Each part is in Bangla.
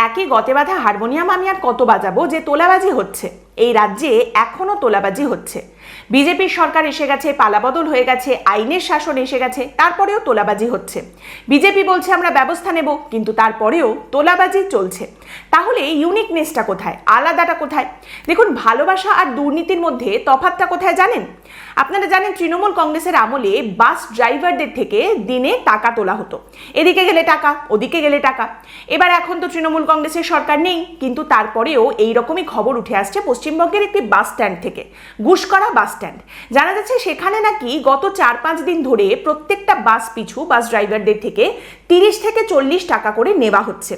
একই গতে বাঁধা হারমোনিয়াম আমি আর কত বাজাবো যে তোলাবাজি হচ্ছে। এই রাজ্যে এখনো তোলাবাজি হচ্ছে। বিজেপির সরকার এসে গেছে, পালাবদল হয়ে গেছে, আইনের শাসন এসে গেছে, তারপরেও তোলাবাজি হচ্ছে। বিজেপি বলছে আমরা ব্যবস্থা নেব, কিন্তু তারপরেও তোলাবাজি চলছে। তাহলে ইউনিকনেসটা কোথায়, আলাদাটা কোথায়? দেখুন, ভালোবাসা আর দুর্নীতির মধ্যে তফাৎটা কোথায় জানেন? আপনারা জানেন তৃণমূল কংগ্রেসের আমলে বাস ড্রাইভারদের থেকে দিনে টাকা তোলা হতো। এদিকে গেলে টাকা, ওদিকে গেলে টাকা। এবার এখন তো তৃণমূল কংগ্রেসের সরকার নেই, কিন্তু তারপরেও এইরকমই খবর উঠে আসছে পশ্চিমবঙ্গের একটি বাস স্ট্যান্ড থেকে, গুসকরা বাস স্ট্যান্ড। জানা যাচ্ছে সেখানে নাকি গত 4-5 দিন ধরে প্রত্যেকটা বাস পিছু বাস ড্রাইভারদের থেকে 30 থেকে 40 টাকা করে নেওয়া হচ্ছে।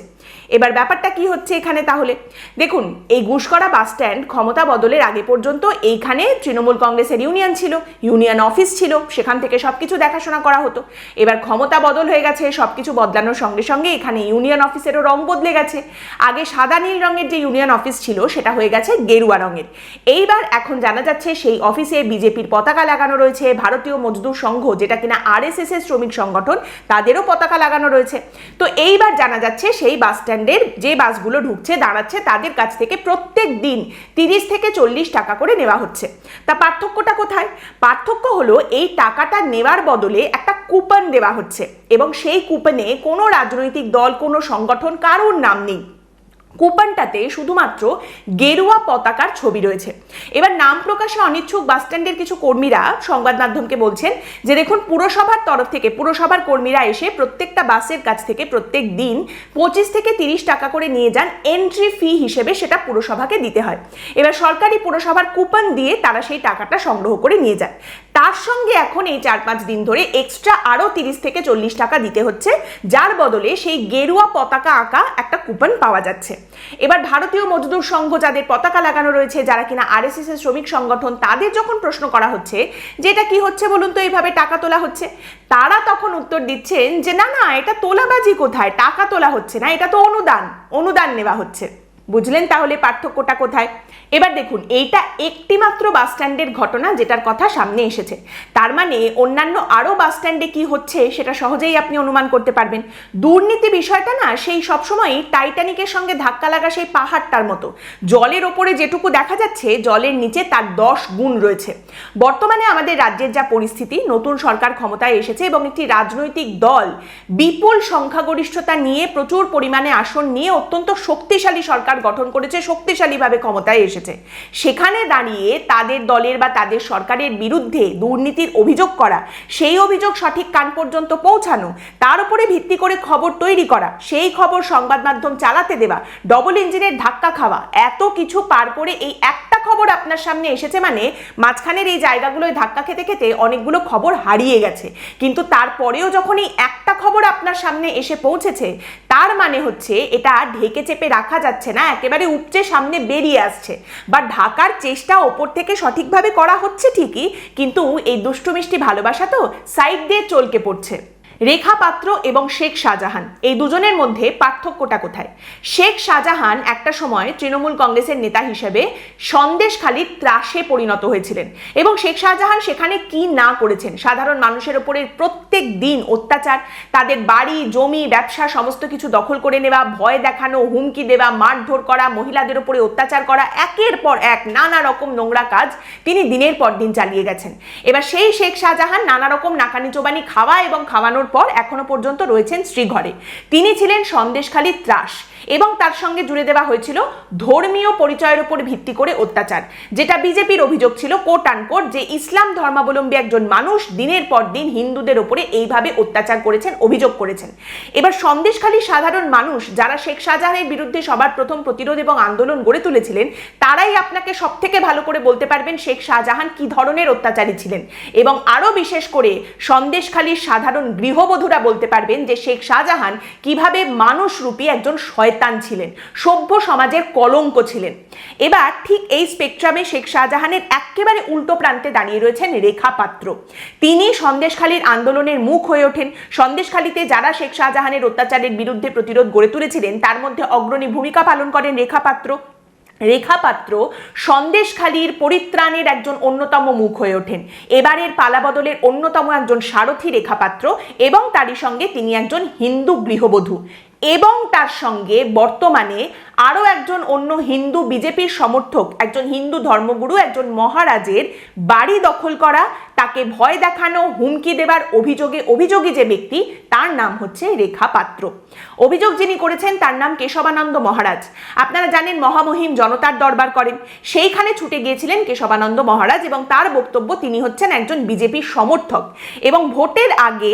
এবার ব্যাপারটা কি হচ্ছে এখানে? তাহলে দেখুন, এই গুসকরা বাস স্ট্যান্ড ক্ষমতা বদলের আগে পর্যন্ত এইখানে তৃণমূল কংগ্রেসের ইউনিয়ন ছিল, ইউনিয়ন অফিস ছিল, সেখান থেকে সবকিছু দেখাশোনা করা হতো। এবার ক্ষমতা বদল হয়ে গেছে, সবকিছু বদলানোর সঙ্গে সঙ্গে এখানে ইউনিয়ন অফিসেরও রং বদলে গেছে। আগে সাদা নীল রঙের যে ইউনিয়ন অফিস ছিল সেটা হয়ে গেছে গেরুয়া রঙের। এইবার এখন জানা যাচ্ছে সেই অফিসে বিজেপির পতাকা লাগানো রয়েছে, ভারতীয় মজদুর সংঘ যেটা কিনা RSS এর শ্রমিক সংগঠন, তাদেরও পতাকা লাগানো রয়েছে। তো এইবার জানা যাচ্ছে সেই বাস স্ট্যান্ডের যে বাসগুলো ঢুকছে দাঁড়াচ্ছে তাদের কাছ থেকে প্রত্যেক দিন 30 থেকে 40 টাকা করে নেওয়া হচ্ছে। তা পার্থক্যটা কোথায়? পার্থক্য হলো এই টাকাটা নেওয়ার বদলে একটা কুপন দেওয়া হচ্ছে, এবং সেই কুপনে কোনো রাজনৈতিক দল, কোনো সংগঠন, কারোর নাম নেই। কুপনটাতে শুধুমাত্র গেরুয়া পতাকার ছবি রয়েছে। এবার নাম প্রকাশে অনিচ্ছুক বাস স্ট্যান্ডের কিছু কর্মীরা সংবাদ মাধ্যমকে বলছেন যে দেখুন, পুরসভার তরফ থেকে পুরসভার কর্মীরা এসে প্রত্যেকটা বাসের কাছ থেকে প্রত্যেক দিন 25 থেকে 30 টাকা করে নিয়ে যান, এন্ট্রি ফি হিসেবে সেটা পুরসভাকে দিতে হয়। এবার সরকারি পুরসভার কুপন দিয়ে তারা সেই টাকাটা সংগ্রহ করে নিয়ে যায়। তার সঙ্গে এখন এই 4-5 দিন ধরে এক্সট্রা আরও 30 থেকে 40 টাকা দিতে হচ্ছে, যার বদলে সেই গেরুয়া পতাকা আঁকা একটা কুপন পাওয়া যাচ্ছে। এবার ভারতীয় মজদুর সংঘ যাদের পতাকা লাগানো রয়েছে, যারা কিনা RSS এর শ্রমিক সংগঠন, তাদের যখন প্রশ্ন করা হচ্ছে যে এটা কি হচ্ছে বলুন তো, এইভাবে টাকা তোলা হচ্ছে, তারা তখন উত্তর দিচ্ছেন যে না না, এটা তোলাবাজি কোথায়, টাকা তোলা হচ্ছে না, এটা তো অনুদান নেওয়া হচ্ছে। বুঝলেন তাহলে পার্থক্যটা কোথায়? এবার দেখুন, এইটা একটি মাত্র বাস স্ট্যান্ডের ঘটনা যেটার কথা সামনে এসেছে। তার মানে অন্যান্য আরও বাস স্ট্যান্ডে কি হচ্ছে সেটা সহজেই আপনি অনুমান করতে পারবেন। দুর্নীতি বিষয়টা না সেই সবসময়ই টাইটানিকের সঙ্গে ধাক্কা লাগা সেই পাহাড়টার মতো, জলের ওপরে যেটুকু দেখা যাচ্ছে জলের নিচে তার 10 গুণ রয়েছে। বর্তমানে আমাদের রাজ্যের যা পরিস্থিতি, নতুন সরকার ক্ষমতায় এসেছে এবং একটি রাজনৈতিক দল বিপুল সংখ্যাগরিষ্ঠতা নিয়ে, প্রচুর পরিমাণে আসন নিয়ে অত্যন্ত শক্তিশালী সরকার গঠন করেছে, শক্তিশালীভাবে ক্ষমতায় এসেছে। সেখানে দাঁড়িয়ে তাদের দলের বা তাদের সরকারের বিরুদ্ধে দুর্নীতির অভিযোগ করা, সেই অভিযোগ সঠিক কান পর্যন্ত পৌঁছানো, তার উপরে ভিত্তি করে খবর তৈরি করা, সেই খবর সংবাদ মাধ্যম চালাতে দেওয়া, ডবল ইঞ্জিনের ধাক্কা খাওয়া, এত কিছু পার করে এই একটা খবর আপনার সামনে এসেছে, মানে মাঝখানের এই জায়গাগুলোয় ধাক্কা খেতে খেতে অনেকগুলো খবর হারিয়ে গেছে। কিন্তু তারপরেও যখন এই একটা খবর আপনার সামনে এসে পৌঁছেছে, তার মানে হচ্ছে এটা ঢেকে চেপে রাখা যাচ্ছে না, একেবারে উপচে সামনে বেরিয়ে আসছে, বা ঢাকার চেষ্টা ওপর থেকে সঠিকভাবে করা হচ্ছে ঠিকই, কিন্তু এই দুষ্টু মিষ্টি ভালোবাসা তো সাইড দিয়ে চলকে পড়ছে। রেখা পাত্র এবং শেখ শাহজাহান, এই দুজনের মধ্যে পার্থক্যটা কোথায়? শেখ শাহজাহান একটা সময় তৃণমূল কংগ্রেসের নেতা হিসেবে সন্দেশখালির ত্রাসে পরিণত হয়েছিলেন, এবং শেখ শাহজাহান সেখানে কি না করেছেন, সাধারণ মানুষের উপরে প্রত্যেক দিন অত্যাচার, তাদের বাড়ি, জমি, ব্যবসা সমস্ত কিছু দখল করে নেওয়া, ভয় দেখানো, হুমকি দেওয়া, মারধর করা, মহিলাদের উপরে অত্যাচার করা, একের পর এক নানা রকম নোংরা কাজ তিনি দিনের পর দিন চালিয়ে গেছেন। এবার সেই শেখ শাহজাহান নানা রকম নাকানি চোবানি খাওয়া এবং খাওয়ানোর পর এখনো পর্যন্ত রয়েছেন শ্রীঘরে। তিনি ছিলেন সন্দেশখালির ত্রাস, এবং তার সঙ্গে জুড়ে দেওয়া হয়েছিল ধর্মীয় পরিচয়ের উপর ভিত্তি করে অত্যাচার, যেটা বিজেপির অভিযোগ ছিল কোট আনকোট, যে ইসলাম ধর্মাবলম্বী একজন মানুষ দিনের পর দিন হিন্দুদের উপরে এইভাবে অত্যাচার করেছেন, অভিযোগ করেছেন। এবার সন্দেশখালীর সাধারণ মানুষ যারা শেখ শাহজাহানের বিরুদ্ধে সবার প্রথম প্রতিরোধ এবং আন্দোলন গড়ে তুলেছিলেন, তারাই আপনাকে সব থেকে ভালো করে বলতে পারবেন শেখ শাহজাহান কি ধরনের অত্যাচারী ছিলেন, এবং আরো বিশেষ করে সন্দেশখালীর সাধারণ গৃহবধূরা বলতে পারবেন যে শেখ শাহজাহান কিভাবে মানুষরূপী একজন শয়তান ছিলেন, সভ্য সমাজের কলঙ্ক ছিলেন। এবার ঠিক এই স্পেকট্রামে শেখ শাহজাহানের একেবারে উল্টো প্রান্তে দাঁড়িয়ে রয়েছেন রেখা পাত্র। তিনি সন্দেশখালীর আন্দোলনের মুখ হয়ে ওঠেন। সন্দেশখালীতে যারা শেখ শাহজাহানের অত্যাচারের বিরুদ্ধে প্রতিরোধ গড়ে তুলেছিলেন, তার মধ্যে অগ্রণী ভূমিকা পালন করেন রেখা পাত্র। রেখা পাত্র সন্দেশখালীর পরিত্রাণের একজন অন্যতম মুখ হয়ে ওঠেন। এবারের পালাবদলের অন্যতম একজন সারথী রেখা পাত্র, এবং তারই সঙ্গে তিনি একজন হিন্দু গৃহবধূ। এবং তার সঙ্গে বর্তমানে আরও একজন অন্য হিন্দু বিজেপির সমর্থক, একজন হিন্দু ধর্মগুরু, একজন মহারাজের বাড়ি দখল করা, তাকে ভয় দেখানো, হুমকি দেবার অভিযোগী যে ব্যক্তি, তার নাম হচ্ছে রেখা পাত্র। অভিযোগ যিনি করেছেন তার নাম কেশবানন্দ মহারাজ। আপনারা জানেন মহামহিম জনতার দরবার করেন, সেইখানে ছুটে গিয়েছিলেন কেশবানন্দ মহারাজ এবং তার বক্তব্য তিনি হচ্ছেন একজন বিজেপির সমর্থক এবং ভোটের আগে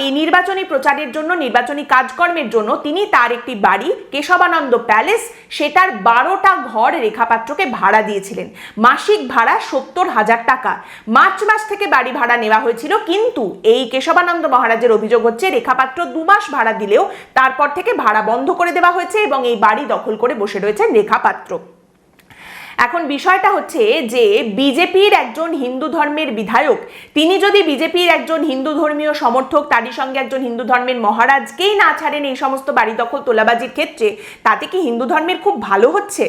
এই নির্বাচনী প্রচারের জন্য, নির্বাচনী কাজকর্মের জন্য তিনি তার একটি বাড়ি কেশবানন্দ প্যালেস, সেটার 12টা ঘর রেখা পাত্রকে ভাড়া দিয়েছিলেন। মাসিক ভাড়া 70,000 টাকা। মার্চ মাস থেকে বাড়ি ভাড়া নেওয়া হয়েছিল, কিন্তু এই কেশবানন্দ মহারাজের অভিযোগ হচ্ছে রেখা পাত্র 2 মাস ভাড়া দিলেও তারপর থেকে ভাড়া বন্ধ করে দেওয়া হয়েছে এবং এই বাড়ি দখল করে বসে রয়েছেন রেখা পাত্র। এখন বিষয়টা হচ্ছে যে বিজেপির একজন হিন্দু ধর্মের বিধায়ক, তিনি যদি বিজেপির একজন হিন্দু ধর্মীয় সমর্থক, তারই সঙ্গে একজন হিন্দু ধর্মের মহারাজকেই না ছাড়েন এই সমস্ত বাড়ি দখল তোলাবাজির ক্ষেত্রে, তাতে কি হিন্দু ধর্মের খুব ভালো হচ্ছে?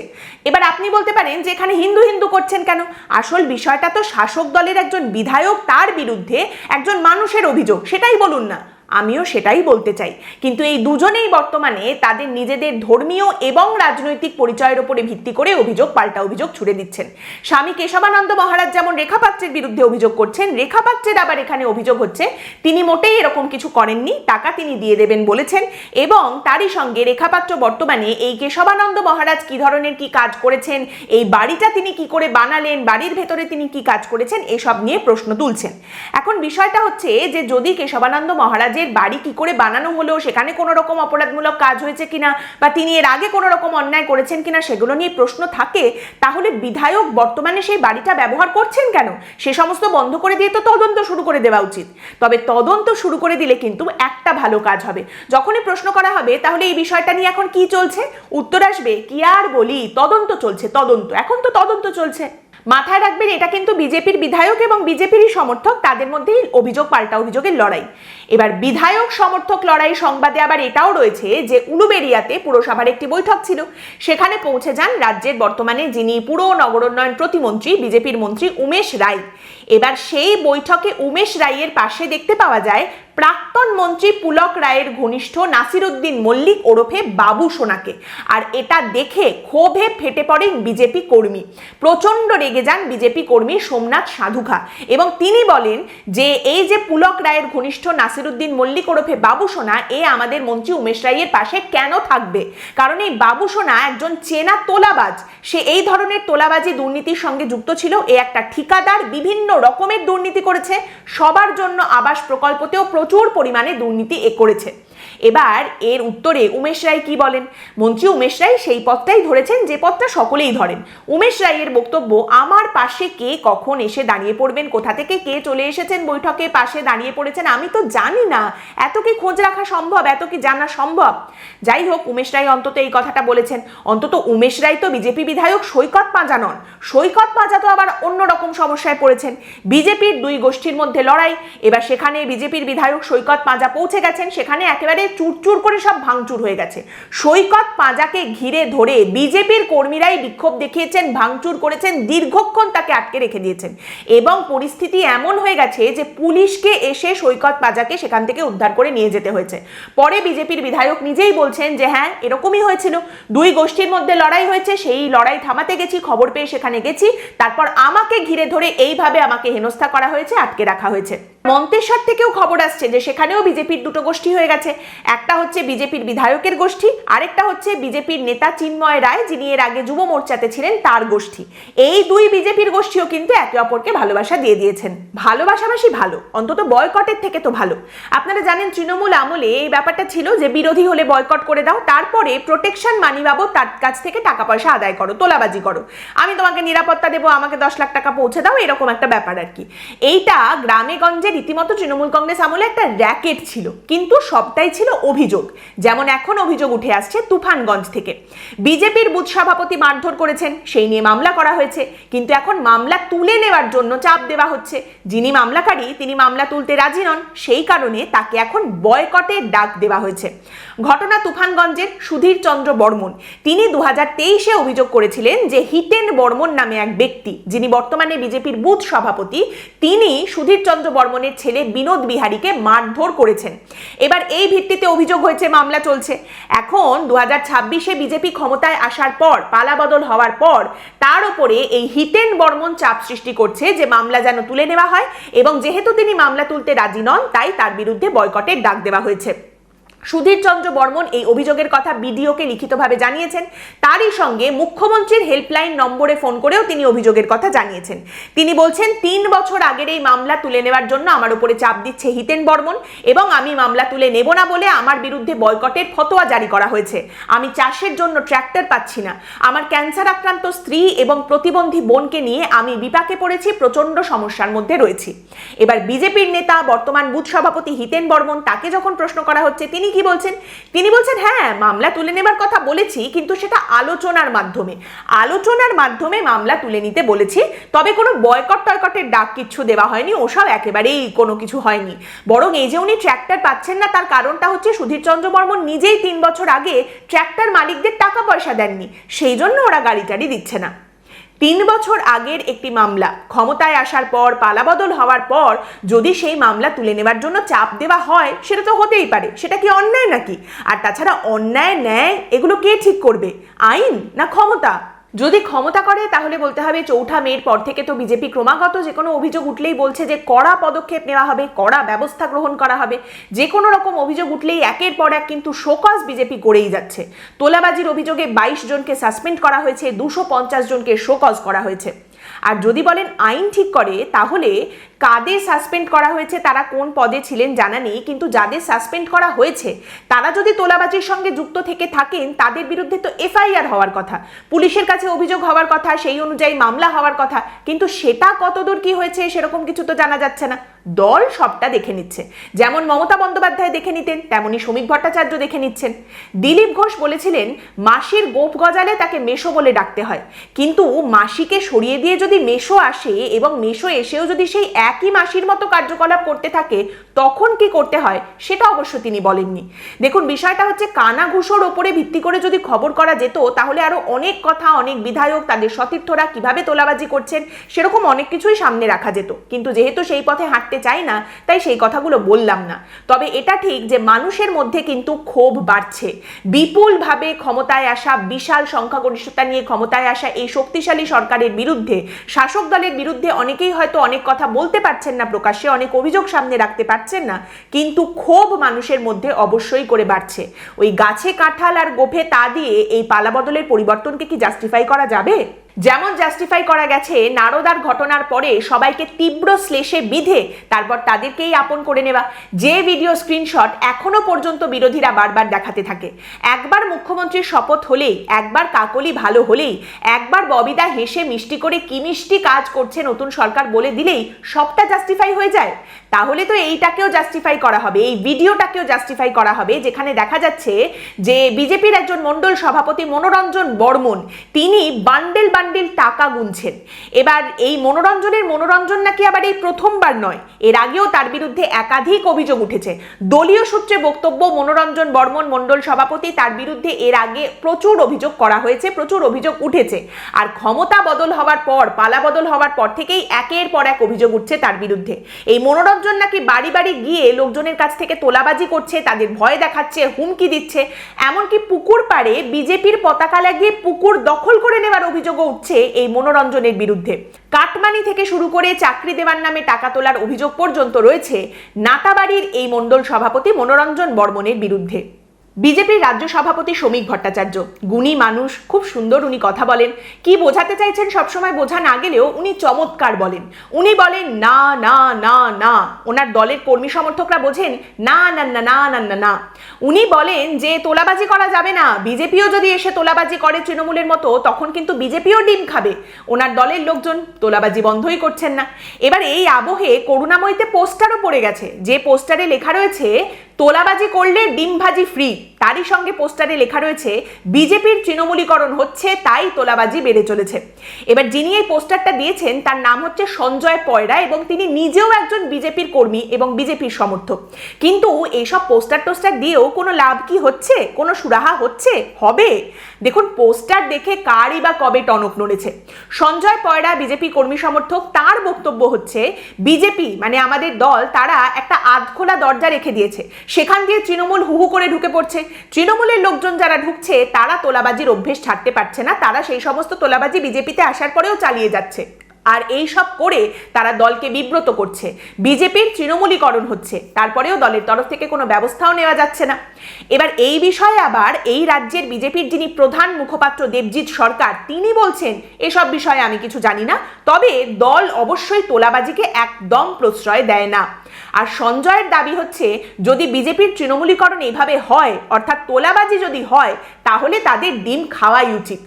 এবার আপনি বলতে পারেন যে এখানে হিন্দু হিন্দু করছেন কেন? আসল বিষয়টা তো শাসক দলের একজন বিধায়ক, তার বিরুদ্ধে একজন মানুষের অভিযোগ, সেটাই বলুন না। আমিও সেটাই বলতে চাই, কিন্তু এই দুজনেই বর্তমানে তাদের নিজেদের ধর্মীয় এবং রাজনৈতিক পরিচয়ের উপরে ভিত্তি করে অভিযোগ, পাল্টা অভিযোগ ছুড়ে দিচ্ছেন। স্বামী কেশবানন্দ মহারাজ যেমন রেখা পাত্রের বিরুদ্ধে অভিযোগ করছেন, রেখা পাত্রের আবার এখানে অভিযোগ হচ্ছে তিনি মোটেই এরকম কিছু করেননি, টাকা তিনি দিয়ে দেবেন বলেছেন এবং তারই সঙ্গে রেখা পাত্র বর্তমানে এই কেশবানন্দ মহারাজ কি ধরনের কি কাজ করেছেন, এই বাড়িটা তিনি কি করে বানালেন, বাড়ির ভেতরে তিনি কি কাজ করেছেন, এসব নিয়ে প্রশ্ন তুলছেন। এখন বিষয়টা হচ্ছে যে যদি কেশবানন্দ মহারাজ বাড়ি কি করে বানানো হলো, সেখানে কোনো রকম অপরাধমূলক কাজ হয়েছে কিনা বা তিনি এর আগে কোনো রকম অন্যায় করেছেন কিনা সেগুলো নিয়ে প্রশ্ন থাকে, তাহলে বিধায়ক বর্তমানে সেই বাড়িটা ব্যবহার করছেন কেন, সে সমস্ত বন্ধ করে দিয়ে তো তদন্ত শুরু করে দেওয়া উচিত। তবে তদন্ত শুরু করে দিলে কিন্তু একটা ভালো কাজ হবে, যখনই প্রশ্ন করা হবে তাহলে এই বিষয়টা নিয়ে এখন কি চলছে, উত্তর আসবে কি আর বলি, তদন্ত চলছে, তদন্ত, এখন তো তদন্ত চলছে। মাথায় রাখবেন এটা কিন্তু বিজেপির বিধায়ক এবং বিজেপিরই সমর্থক, তাদের মধ্যেই অভিযোগ পাল্টা অভিযোগের লড়াই। এবার বিধায়ক সমর্থক লড়াই সংবাদে আবার এটাও রয়েছে যে উলুবেড়িয়াতে পুরসভার একটি বৈঠক ছিল, সেখানে পৌঁছে যান রাজ্যের বর্তমানে যিনি পুর নগরোন্নয়ন প্রতিমন্ত্রী, বিজেপির মন্ত্রী উমেশ রায়। এবার সেই বৈঠকে উমেশ রায়ের পাশে দেখতে পাওয়া যায় প্রাক্তন মন্ত্রী পুলক রায়ের ঘনিষ্ঠ নাসিরুদ্দিন মল্লিক ওরফে বাবু সোনাকে। আর এটা দেখে ক্ষোভে ফেটে পড়েন বিজেপি কর্মী, প্রচন্ড রেগে যান বিজেপি কর্মী সোমনাথ সাধুখা এবং তিনি বলেন যে এই যে পুলক রায়ের ঘনিষ্ঠ নাসিরুদ্দিন মল্লিক ওরফে বাবু সোনা, এ আমাদের মন্ত্রী উমেশ রায়ের পাশে কেন থাকবে? কারণ এই বাবু সোনা একজন চেনা তোলাবাজ, সে এই ধরনের তোলাবাজি দুর্নীতির সঙ্গে যুক্ত ছিল, এ একটা ঠিকাদার, বিভিন্ন রকমের দুর্নীতি করেছে, সবার জন্য আবাস প্রকল্পতেও প্রচুর পরিমাণে দুর্নীতি করেছে। এবার এর উত্তরে উমেশ রায় কি বলেন? মন্ত্রী উমেশ রায় সেই পথটাই ধরেছেন যে পথটা সকলেই ধরেন। উমেশ রায়ের বক্তব্য, আমার পাশে কে কখন এসে দাঁড়িয়ে পড়বেন, কোথা থেকে কে চলে এসেছেন বৈঠকে পাশে দাঁড়িয়ে পড়েছেন আমি তো জানি না, এত কি খোঁজ রাখা সম্ভব, এত কি জানা সম্ভব? যাই হোক, উমেশ রায় অন্তত এই কথাটা বলেছেন। অন্তত উমেশ রায় তো বিজেপি বিধায়ক সৈকত পাঁজা নন, সৈকত পাঁজা তো আবার অন্যরকম সমস্যায় পড়েছেন। বিজেপির দুই গোষ্ঠীর মধ্যে লড়াই, এবার সেখানে বিজেপির বিধায়ক সৈকত পাঁজা পৌঁছে গেছেন, সেখানে একেবারে চুরচুর করে সব ভাঙচুর হয়ে গেছে। সৈকত পাঁজাকে ঘিরে ধরে বিজেপির কর্মীরাই বিক্ষোভ দেখিয়েছেন, ভাঙচুর করেছেন, দীর্ঘক্ষণ তাকে আটকে রেখে দিয়েছেন এবং পরিস্থিতি এমন হয়ে গেছে যে পুলিশকে এসে সৈকত পাঁজাকে সেখান থেকে উদ্ধার করে নিয়ে যেতে হয়েছে। পরে বিজেপির বিধায়ক নিজেই বলছেন যে হ্যাঁ, এরকমই হয়েছিল, দুই গোষ্ঠীর মধ্যে লড়াই হয়েছে, সেই লড়াই থামাতে গেছি, খবর পেয়ে সেখানে গেছি, তারপর আমাকে ঘিরে ধরে এইভাবে আমাকে হেনস্থা করা হয়েছে, আটকে রাখা হয়েছে। মন্তেশ্বর থেকেও খবর আসছে যে সেখানেও বিজেপির দুটো গোষ্ঠী হয়ে গেছে, একটা হচ্ছে বিজেপির বিধায়কের গোষ্ঠী, আরেকটা হচ্ছে বিজেপির নেতা চিন্ময় রায়, যিনি এর আগে যুব মোর্চাতে ছিলেন, তার গোষ্ঠী। এই দুই বিজেপির গোষ্ঠীও কিন্তু একে অপরকে ভালোবাসা দিয়ে দিয়েছেন। ভালোবাসাবাসি ভালো, অন্তত বয়কটের থেকে তো ভালো। আপনারা জানেন তৃণমূল আমলে এই ব্যাপারটা ছিল যে বিরোধী হলে বয়কট করে দাও, তারপরে প্রোটেকশন মানি পাবো, তার কাছ থেকে টাকা পয়সা আদায় করো, তোলাবাজি করো, আমি তোমাকে নিরাপত্তা দেবো, আমাকে 10 লাখ টাকা পৌঁছে দাও, এরকম একটা ব্যাপার আর কি। এইটা গ্রামে গঞ্জে রীতিমতো তৃণমূল কংগ্রেস আমলে একটা র্যাকেট ছিল, কিন্তু সবটাই ছিল অভিযোগ। যেমন এখন অভিযোগ উঠে আসছে তুফানগঞ্জ থেকে, বিজেপির বুথ সভাপতি মারধর করেছেন, সেই নিয়ে মামলা করা হয়েছে, কিন্তু এখন মামলা তুলে নেওয়ার জন্য চাপ দেওয়া হচ্ছে। যিনি মামলাকারী তিনি মামলা তুলতে রাজি নন, সেই কারণে তাকে এখন বয়কটের ডাক দেওয়া হয়েছে। ঘটনা তুফানগঞ্জের সুধীর চন্দ্র বর্মন, তিনি 2023-এ অভিযোগ করেছিলেন যে হিতেন বর্মন নামে এক ব্যক্তি, যিনি বর্তমানে বিজেপির বুথ সভাপতি, তিনি সুধীর চন্দ্র বর্মনের বর্মনের ছেলে বিনোদ বিহারীকে মারধর করেছেন। এবার এই ভিত্তিতে অভিযোগ হয়েছে, মামলা চলছে। এখন 2026-এ বিজেপি ক্ষমতায় আসার পর, পালাবদল হওয়ার পর তার উপরে এই হিতেন বর্মন চাপ সৃষ্টি করছে যে মামলা যেন তুলে নেওয়া হয়, এবং যেহেতু তিনি মামলা তুলতে রাজি নন তাই তার বিরুদ্ধে বয়কটের ডাক দেওয়া হয়েছে। সুধীর চন্দ্র বর্মন এই অভিযোগের কথা বিডিওকে লিখিতভাবে জানিয়েছেন। তারই সঙ্গে মুখ্যমন্ত্রীর হেল্পলাইন নম্বরে ফোন করেও তিনি অভিযোগের কথা জানিয়েছেন। তিনি বলছেন 3 বছর আগের এই মামলা তুলে নেওয়ার জন্য আমার উপরে চাপ দিচ্ছে হিতেন বর্মন, এবং আমি মামলা তুলে নেব না বলে আমার বিরুদ্ধে বয়কটের ফতোয়া জারি করা হয়েছে। আমি চাষের জন্য ট্র্যাক্টর পাচ্ছি না, আমার ক্যান্সার আক্রান্ত স্ত্রী এবং প্রতিবন্ধী বোনকে নিয়ে আমি বিপাকে পড়েছি, প্রচন্ড সমস্যার মধ্যে রয়েছি। এবার বিজেপির নেতা, বর্তমান বুথ সভাপতি হিতেন বর্মন, তাকে যখন প্রশ্ন করা হচ্ছে তিনি কি বলছেন, তিনি বলছেন হ্যাঁ মামলা তুলে নেবার কথা বলেছি, কিন্তু সেটা আলোচনার মাধ্যমে মামলা তুলে নিতে বলেছি, তবে কোনো বয়কট টয়কটের ডাক কিচ্ছু দেওয়া হয়নি, ওসব একেবারেই কোনো কিছু হয়নি। বরং এই যে উনি ট্র্যাক্টর পাচ্ছেন না তার কারণটা হচ্ছে সুধীর চন্দ্র বর্মন নিজেই 3 বছর আগে ট্র্যাক্টর মালিকদের টাকা পয়সা দেননি, সেই জন্য ওরা গাড়ি টাড়ি দিচ্ছে না। 3 বছর আগের একটি মামলা ক্ষমতায় আসার পর, পালাবদল হওয়ার পর যদি সেই মামলা তুলে নেওয়ার জন্য চাপ দেওয়া হয়, সেটা তো হতেই পারে, সেটা কি অন্যায় নাকি? আর তাছাড়া অন্যায় ন্যায় এগুলো কে ঠিক করবে, আইন না ক্ষমতা? যদি ক্ষমতা করে তাহলে বলতে হবে 4 মের পর থেকে তো বিজেপি ক্রমাগত যে কোনো অভিযোগ উঠলেই বলছে যে কড়া পদক্ষেপ নেওয়া হবে, কড়া ব্যবস্থা গ্রহণ করা হবে। যে কোনো রকম অভিযোগ উঠলেই একের পর এক কিন্তু শোকজ বিজেপি করেই যাচ্ছে। তোলাবাজির অভিযোগে 22 জনকে সাসপেন্ড করা হয়েছে, 250 জনকে শোকজ করা হয়েছে। আর যদি বলেন আইন ঠিক করে, তাহলে কাদের সাসপেন্ড করা হয়েছে, তারা কোন পদে ছিলেন জানা নেই, কিন্তু যাদের সাসপেন্ড করা হয়েছে তারা যদি তোলাবাজির সঙ্গে যুক্ত থেকে থাকেন তাদের বিরুদ্ধে তো এফআইআর হওয়ার কথা, পুলিশের কাছে অভিযোগ হওয়ার কথা, সেই অনুযায়ী মামলা হওয়ার কথা, কিন্তু সেটা কতদূর কি হয়েছে সেরকম কিছু তো জানা যাচ্ছে না। দল সবটা দেখে নিচ্ছে, যেমন মমতা বন্দ্যোপাধ্যায় দেখে নিতেন তেমনি শ্রমিক ভট্টাচার্য দেখে নিচ্ছেন। দিলীপ ঘোষ বলেছিলেন মাসির গোপ গজালে তাকে মেশো বলে ডাকতে হয়, কিন্তু মাসিকে সরিয়ে দিয়ে যদি মেশো আসে এবং মেশো এসেও যদি সেই একই মাসির মতো কার্যকলাপ করতে থাকে, তখন কি করতে হয় সেটা অবশ্য তিনি বলেননি। দেখুন, বিষয়টা হচ্ছে কানাঘুষোর ওপরে ভিত্তি করে যদি খবর করা যেত তাহলে আরো অনেক কথা, অনেক বিধায়ক, তাদের সতীর্থরা কিভাবে তোলাবাজি করছেন সেরকম অনেক কিছুই সামনে রাখা যেত, কিন্তু যেহেতু সেই পথে হাঁটতে চাই না তাই সেই কথাগুলো বললাম না। তবে এটা ঠিক যে মানুষের মধ্যে কিন্তু ক্ষোভ বাড়ছে। বিপুলভাবে ক্ষমতায় আসা, বিশাল সংখ্যাগরিষ্ঠতা নিয়ে ক্ষমতায় আসা এই শক্তিশালী সরকারের বিরুদ্ধে, শাসক দলের বিরুদ্ধে অনেকেই হয়তো অনেক কথা বলতে পারছেন না প্রকাশ্যে, অনেক অভিযোগ সামনে রাখতে পারছেন না, কিন্তু ক্ষোভ মানুষের মধ্যে অবশ্যই করে বাড়ছে। ওই গাছে কাঁঠাল আর গোফে তা দিয়ে এই পালাবদলের পরিবর্তনকে কি জাস্টিফাই করা যাবে? যেমন জাস্টিফাই করা গেছে নারদার ঘটনার পরে সবাইকে তীব্র শ্লেষে বিধে তারপর তাদেরকেই আপন করে নেওয়া, যে ভিডিও স্ক্রিনশট এখনো পর্যন্ত বিরোধীরা বারবার দেখাতে থাকে। একবার মুখ্যমন্ত্রীর শপথ হলেই, একবার কাকলি ভালো হলেই, একবার ববিদা হেসে মিষ্টি করে কি মিষ্টি কাজ করছে নতুন সরকার বলে দিলেই সবটা জাস্টিফাই হয়ে যায়। তাহলে তো এইটাকেও জাস্টিফাই করা হবে, এই ভিডিওটাকেও জাস্টিফাই করা হবে, যেখানে দেখা যাচ্ছে যে বিজেপির একজন মণ্ডল সভাপতি মনোরঞ্জন বর্মন তিনি বান্ডেল টাকা গুনছেন। এবার এই মনোরঞ্জন নাকি আবার এই প্রথমবার নয়, এর আগেও তার বিরুদ্ধে একাধিক অভিযোগ উঠেছে। দলীয় সূত্রে বক্তব্য, মনোরঞ্জন বর্মন মণ্ডল সভাপতি, তার বিরুদ্ধে এর আগে প্রচুর অভিযোগ করা হয়েছে, প্রচুর অভিযোগ উঠেছে। আর ক্ষমতা বদল হওয়ার পর, পালা বদল হওয়ার পর থেকেই একের পর এক অভিযোগ উঠছে তার বিরুদ্ধে। এই মনোরঞ্জন নাকি বাড়ি বাড়ি গিয়ে লোকজনের কাছ থেকে তোলাবাজি করছে, তাদের ভয় দেখাচ্ছে, হুমকি দিচ্ছে, এমনকি পুকুর পাড়ে বিজেপির পতাকা লাগিয়ে পুকুর দখল করে নেওয়ার অভিযোগও উঠছে এই মনোরঞ্জনের বিরুদ্ধে। কাটমানি থেকে শুরু করে চাকরি দেওয়ার নামে টাকা তোলার অভিযোগ পর্যন্ত রয়েছে নাটাবাড়ির এই মণ্ডল সভাপতি মনোরঞ্জন বর্মনের বিরুদ্ধে। বিজেপির রাজ্য সভাপতি শ্রমিক ভট্টাচার্য গুণী মানুষ, খুব সুন্দর উনি কথা বলেন, কি বোঝাতে চাইছেন সবসময় বোঝা না গেলেও উনি চমৎকার বলেন। উনি বলেন না না না না, ওনার দলের কর্মী সমর্থকরা বোঝেন না না না না না না না। উনি বলেন যে তোলাবাজি করা যাবে না, বিজেপিও যদি এসে তোলাবাজি করে তৃণমূলের মতো তখন কিন্তু বিজেপিও ডিম খাবে। ওনার দলের লোকজন তোলাবাজি বন্ধই করছেন না। এবার এই আবহে করুণাময়ীতে পোস্টারও পড়ে গেছে, যে পোস্টারে লেখা রয়েছে তোলাবাজি করলে ডিম ভাজি ফ্রি, তারই সঙ্গে পোস্টারে লেখা রয়েছে বিজেপির তৃণমূলীকরণ হচ্ছে তাই তোলাবাজি বেড়ে চলেছে। এবার যিনি এই পোস্টারটা দিয়েছেন তার নাম হচ্ছে সঞ্জয় পয়রা এবং তিনি নিজেও একজন বিজেপির কর্মী এবং বিজেপির সমর্থক। কিন্তু এইসব পোস্টার টোস্টার দিয়েও কোনো লাভ কি হচ্ছে, কোনো সুরাহা হচ্ছে, হবে? দেখুন, পোস্টার দেখে কারই বা কবে টনক নড়েছে। সঞ্জয় পয়রা বিজেপি কর্মী সমর্থক, তার বক্তব্য হচ্ছে বিজেপি মানে আমাদের দল তারা একটা আধখোলা দরজা রেখে দিয়েছে, সেখান দিয়ে তৃণমূল হু হু করে ঢুকে পড়ছে। তৃণমূলের লোকজন যারা ঢুকছে তারা তোলাবাজির অভ্যেস ছাড়তে পারছে না, তারা সেই সমস্ত তোলাবাজি বিজেপিতে আসার পরেও চালিয়ে যাচ্ছে। আর এই সব করে তারা দলকে বিব্রত করছে, বিজেপির তৃণমূলীকরণ হচ্ছে, তারপরেও দলের তরফ থেকে কোনো ব্যবস্থাও নেওয়া যাচ্ছে না। এবার এই বিষয়ে আবার এই রাজ্যের বিজেপির যিনি প্রধান মুখপাত্র দেবজিৎ সরকার, তিনি বলছেন এসব বিষয়ে আমি কিছু জানি না, তবে দল অবশ্যই তোলাবাজিকে একদম প্রশ্রয় দেয় না। আর সঞ্জয়ের দাবি হচ্ছে যদি বিজেপির তৃণমূলীকরণ এইভাবে হয়, অর্থাৎ তোলাবাজি যদি হয়, তাহলে তাদের ডিম খাওয়াই উচিত।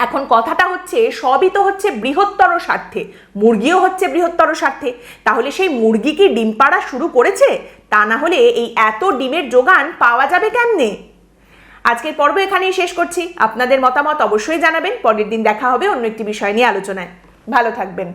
এখন কথাটা হচ্ছে সবই তো হচ্ছে বৃহত্তর স্বার্থে, মুরগিও হচ্ছে বৃহত্তর স্বার্থে। তাহলে সেই মুরগি কি ডিম পাড়া শুরু করেছে? তা না হলে এই এত ডিমের যোগান পাওয়া যাবে কেমনে? আজকের পর্ব এখানেই শেষ করছি। আপনাদের মতামত অবশ্যই জানাবেন। পরের দিন দেখা হবে অন্য একটি বিষয় নিয়ে আলোচনায়। ভালো থাকবেন।